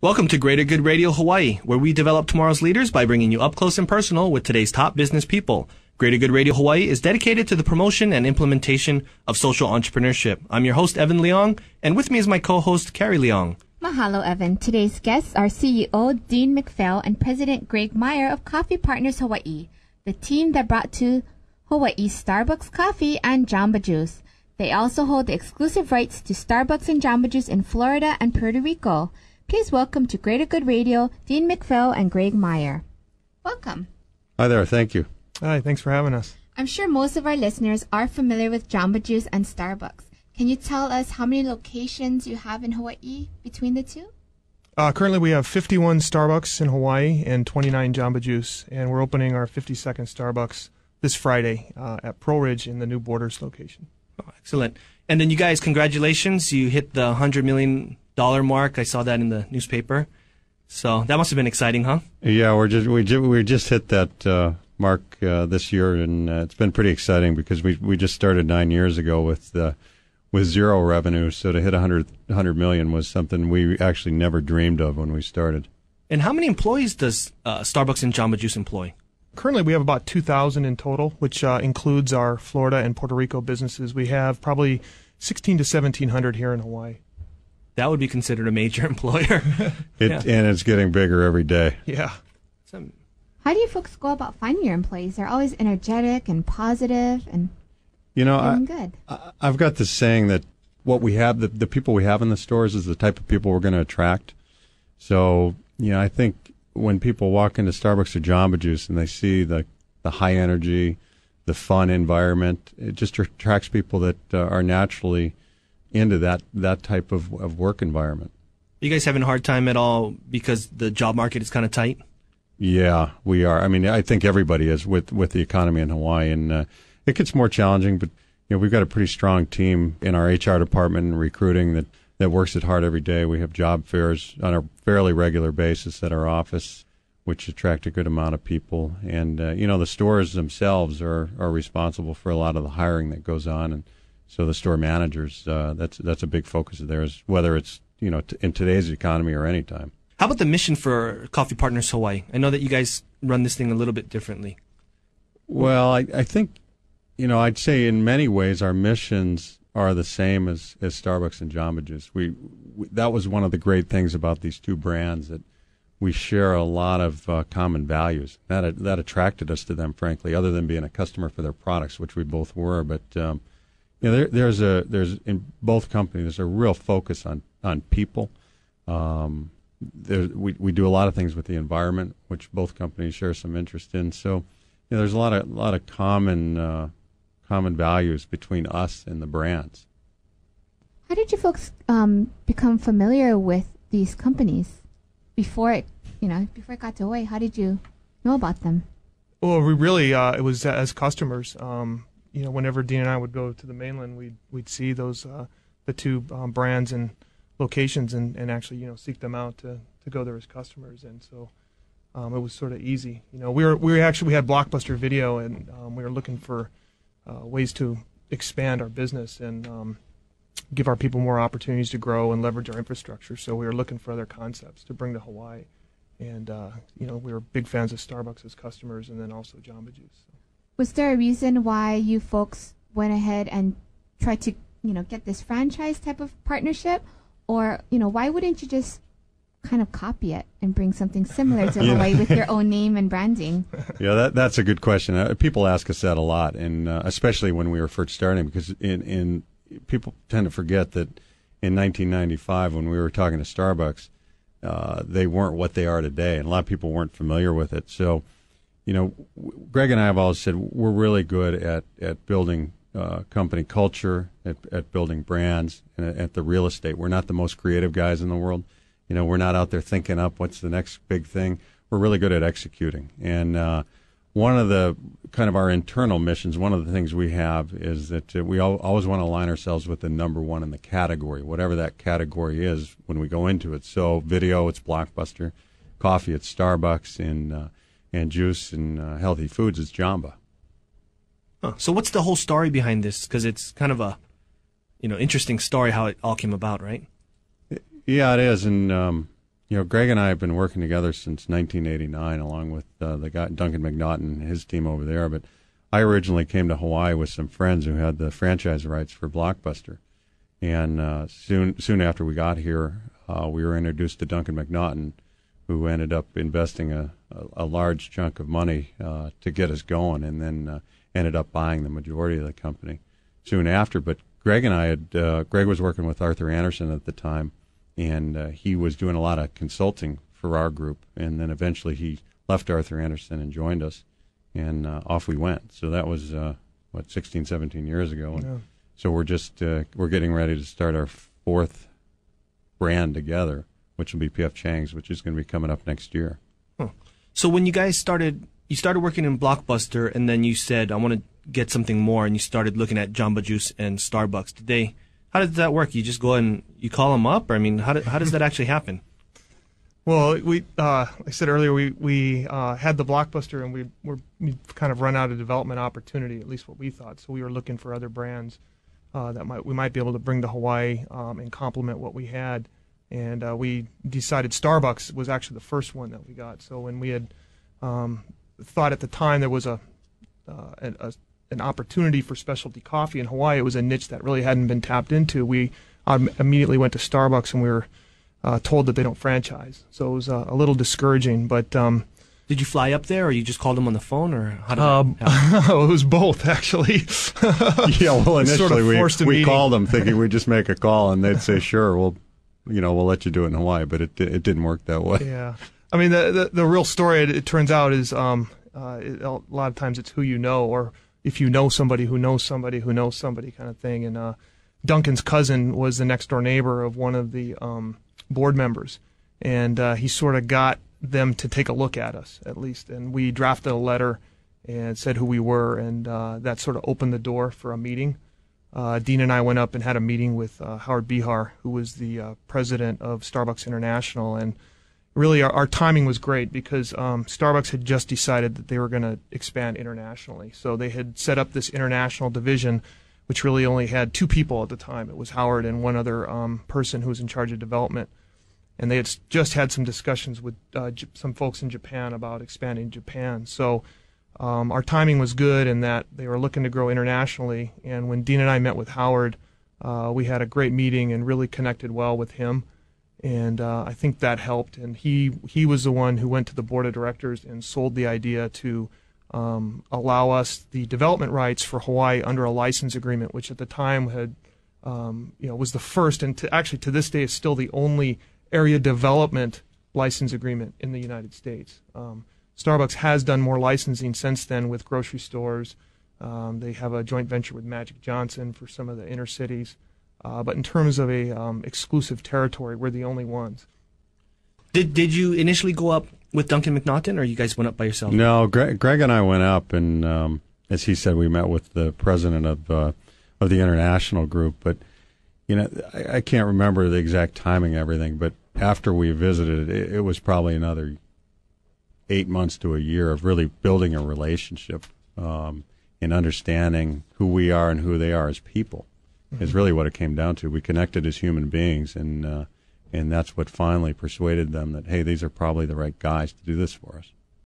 Welcome to Greater Good Radio Hawaii, where we develop tomorrow's leaders by bringing you up close and personal with today's top business people. Greater Good Radio Hawaii is dedicated to the promotion and implementation of social entrepreneurship. I'm your host, Evan Leong, and with me is my co-host, Carrie Leong. Mahalo, Evan. Today's guests are CEO Dean McPhail and President Greg Meier of Coffee Partners Hawaii, the team that brought to Hawaii Starbucks Coffee and Jamba Juice. They also hold the exclusive rights to Starbucks and Jamba Juice in Florida and Puerto Rico. Please welcome to Greater Good Radio, Dean McPhail and Greg Meier. Welcome. Hi there. Thank you. Hi, thanks for having us. I'm sure most of our listeners are familiar with Jamba Juice and Starbucks. Can you tell us how many locations you have in Hawaii between the two? Currently, we have 51 Starbucks in Hawaii and 29 Jamba Juice, and we're opening our 52nd Starbucks this Friday at Pearl Ridge in the New Borders location. Oh, excellent. And then you guys, congratulations. You hit the $100 million mark. I saw that in the newspaper. So that must have been exciting, huh? Yeah, we just hit that mark this year, and it's been pretty exciting because we just started 9 years ago with zero revenue. So to hit $100 million was something we actually never dreamed of when we started. And how many employees does Starbucks and Jamba Juice employ? Currently, we have about 2,000 in total, which includes our Florida and Puerto Rico businesses. We have probably 1,600 to 1,700 here in Hawaii. That would be considered a major employer. And it's getting bigger every day. Yeah. How do you folks go about finding your employees? They're always energetic and positive and doing good. I've got this saying that what we have, the people we have in the stores is the type of people we're going to attract. So, I think when people walk into Starbucks or Jamba Juice and they see the high energy, the fun environment, it just attracts people that are naturally into that type of work environment. Are you guys having a hard time at all because the job market is kind of tight? Yeah, we are. I mean, I think everybody is with the economy in Hawaii, and it gets more challenging. But we've got a pretty strong team in our HR department and recruiting that works it hard every day. We have job fairs on a fairly regular basis at our office, which attract a good amount of people. And the stores themselves are responsible for a lot of the hiring that goes on, and so the store managers, that's a big focus of theirs, whether it's in today's economy or any time. How about the mission for Coffee Partners Hawaii? I know that you guys run this thing a little bit differently. Well, I think, I'd say in many ways our missions are the same as Starbucks and Jamba Juice. We that was one of the great things about these two brands, that we share a lot of common values. That attracted us to them, frankly, other than being a customer for their products, which we both were. But there's in both companies there's a real focus on people. We do a lot of things with the environment, which both companies share some interest in. So there's a lot of common values between us and the brands. How did you folks become familiar with these companies before it got to Hawaii? How did you know about them? Well, we really it was as customers. Whenever Dean and I would go to the mainland, we'd see those the two brands and locations and actually seek them out to go there as customers, and so it was sort of easy. We had Blockbuster Video, and we were looking for ways to expand our business and give our people more opportunities to grow and leverage our infrastructure. So we were looking for other concepts to bring to Hawaii, and we were big fans of Starbucks as customers, and then also Jamba Juice. So. Was there a reason why you folks went ahead and tried to get this franchise type of partnership? Or, why wouldn't you just kind of copy it and bring something similar to Hawaii with your own name and branding? Yeah, that's a good question. People ask us that a lot, and especially when we were first starting, because people tend to forget that in 1995, when we were talking to Starbucks, they weren't what they are today, and a lot of people weren't familiar with it. So, Greg and I have always said we're really good at building company culture, at building brands, and at the real estate. We're not the most creative guys in the world. We're not out there thinking up what's the next big thing. We're really good at executing. And one of the kind of our internal missions, one of the things we have is that we always want to align ourselves with the number one in the category, whatever that category is when we go into it. So video, it's Blockbuster. Coffee, it's Starbucks. And juice and healthy foods, it's Jamba. Huh. So what's the whole story behind this? Because it's kind of a, interesting story how it all came about, right? Yeah, it is. And Greg and I have been working together since 1989, along with the guy Duncan McNaughton and his team over there. But I originally came to Hawaii with some friends who had the franchise rights for Blockbuster, and soon after we got here, we were introduced to Duncan McNaughton, who ended up investing a large chunk of money to get us going, and then ended up buying the majority of the company soon after. But Greg and I Greg was working with Arthur Anderson at the time, and he was doing a lot of consulting for our group, and then eventually he left Arthur Anderson and joined us, and off we went. So that was 16, 17 years ago, and Yeah. so we're getting ready to start our fourth brand together, which will be P.F. Chang's, which is going to be coming up next year. Huh. So when you guys started working in Blockbuster, and then you said, I want to get something more, and you started looking at Jamba Juice and Starbucks. How did that work? You just go and you call them up? Or, I mean, how does that actually happen? Well, like I said earlier, we had the Blockbuster, and we kind of run out of development opportunity, at least what we thought. So we were looking for other brands that we might be able to bring to Hawaii and complement what we had. And we decided Starbucks was actually the first one that we got. So when we had thought at the time there was an opportunity for specialty coffee in Hawaii, it was a niche that really hadn't been tapped into. We immediately went to Starbucks, and we were told that they don't franchise. So it was a little discouraging. But did you fly up there, or you just called them on the phone, or how did that happen? it was both, actually. Yeah, well, initially sort of we called them thinking we'd just make a call, and they'd say, sure, we'll let you do it in Hawaii, but it didn't work that way. Yeah. I mean, the real story, it turns out, is a lot of times it's who you know, or if you know somebody who knows somebody who knows somebody kind of thing. And Duncan's cousin was the next door neighbor of one of the board members, and he sort of got them to take a look at us, at least. And we drafted a letter and said who we were, and that sort of opened the door for a meeting. Dean and I went up and had a meeting with Howard Bihar, who was the president of Starbucks International, and really our timing was great because Starbucks had just decided that they were going to expand internationally. So they had set up this international division, which really only had two people at the time. It was Howard and one other person who was in charge of development. And they had just had some discussions with some folks in Japan about expanding Japan. So our timing was good in that they were looking to grow internationally. And when Dean and I met with Howard, we had a great meeting and really connected well with him. And I think that helped. And he was the one who went to the board of directors and sold the idea to allow us the development rights for Hawaii under a license agreement, which at the time had, was the first, and to this day is still the only area development license agreement in the United States. Starbucks has done more licensing since then with grocery stores. They have a joint venture with Magic Johnson for some of the inner cities. But in terms of a exclusive territory, we're the only ones. Did you initially go up with Duncan McNaughton, or you guys went up by yourself? No, Greg and I went up, and as he said, we met with the president of the international group. But I can't remember the exact timing of everything. But after we visited, it was probably another 8 months to a year of really building a relationship and understanding who we are and who they are as people. Is really what it came down to. We connected as human beings, and that's what finally persuaded them that, hey, these are probably the right guys to do this for us.